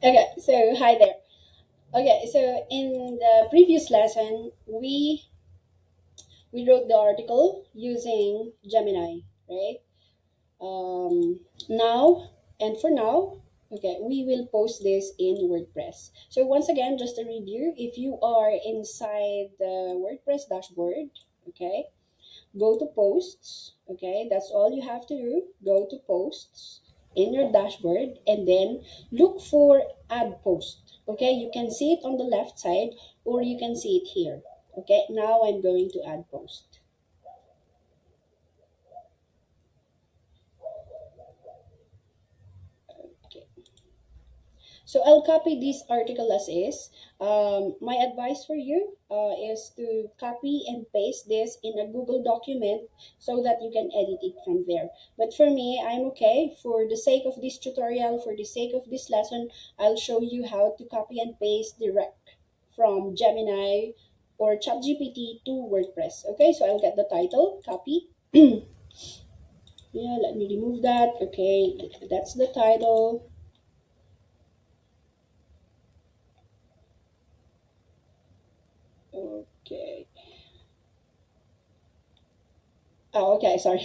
Okay, so hi there. Okay, so in the previous lesson, we wrote the article using Gemini, right? Now and for now, okay, we will post this in WordPress. So once again, just a review: if you are inside the WordPress dashboard, okay, go to posts. Okay, that's all you have to do. Go to posts in your dashboard and then look for add post. Okay, you can see it on the left side or you can see it here. Okay, now I'm going to add post. Okay, so I'll copy this article as is. My advice for you is to copy and paste this in a Google document so that you can edit it from there. But for me, I'm okay. For the sake of this tutorial, for the sake of this lesson, I'll show you how to copy and paste direct from Gemini or ChatGPT to WordPress. Okay, so I'll get the title, copy. Yeah, let me remove that. Okay, that's the title. Okay. Oh, okay, sorry.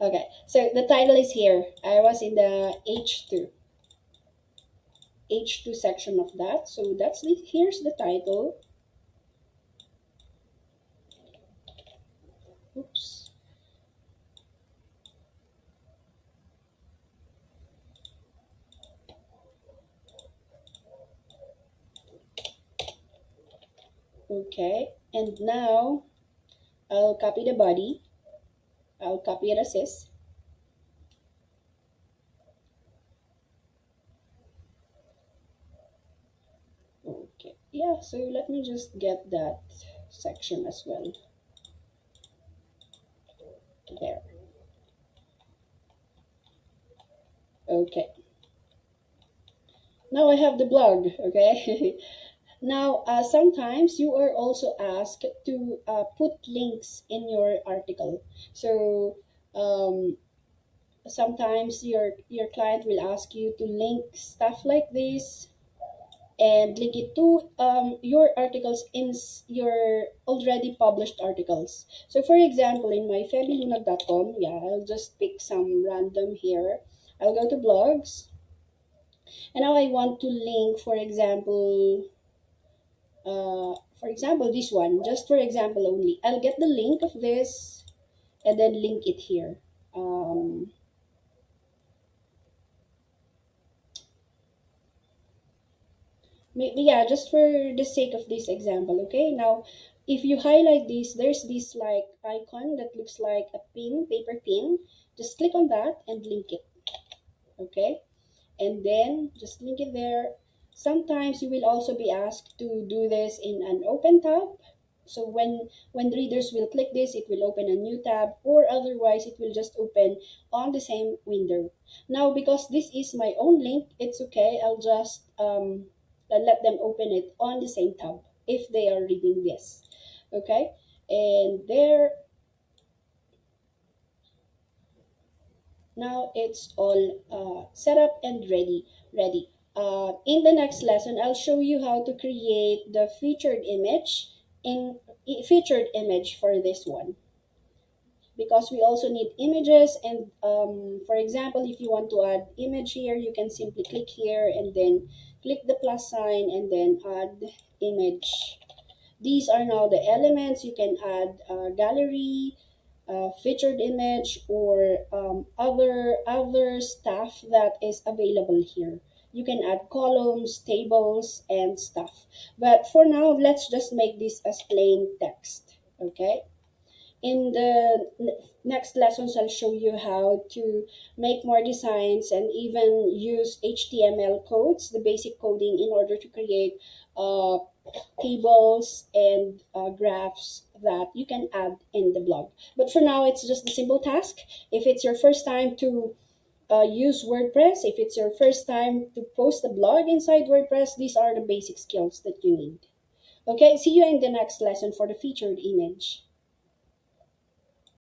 Okay, so the title is here. I was in the H2 section of that. So here's the title. Oops. Okay, and now I'll copy the body. I'll copy it as is. Okay, yeah, so let me just get that section as well. There. Okay. Now I have the blog, okay? Now, sometimes you are also asked to put links in your article. So, sometimes your client will ask you to link stuff like this and link it to your articles your already published articles. So, for example, in my febylunag.com, yeah, I'll just pick some random here. I'll go to blogs, and now I want to link, for example, this one, just for example only. I'll get the link of this and then link it here. Um, Maybe, yeah, just for the sake of this example, okay? Now, if you highlight this, there's this like icon that looks like a pin, paper pin. Just click on that and link it, okay? And then just link it there. Sometimes you will also be asked to do this in an open tab. So when readers will click this, it will open a new tab, or otherwise it will just open on the same window. Now, because this is my own link, it's okay. I'll just let them open it on the same tab if they are reading this. Okay, and there, now it's all set up and ready. In the next lesson, I'll show you how to create the featured image for this one, because we also need images. And for example, if you want to add image here, you can simply click here and then click the plus sign and then add image. These are now the elements. You can add gallery, featured image, or other stuff that is available here. You can add columns, tables, and stuff. But for now, let's just make this as plain text. Okay. In the next lessons, I'll show you how to make more designs and even use HTML codes, the basic coding, in order to create uh, tables and graphs that you can add in the blog. But for now, it's just a simple task. If it's your first time to use WordPress, if it's your first time to post a blog inside WordPress, these are the basic skills that you need. Okay, see you in the next lesson for the featured image.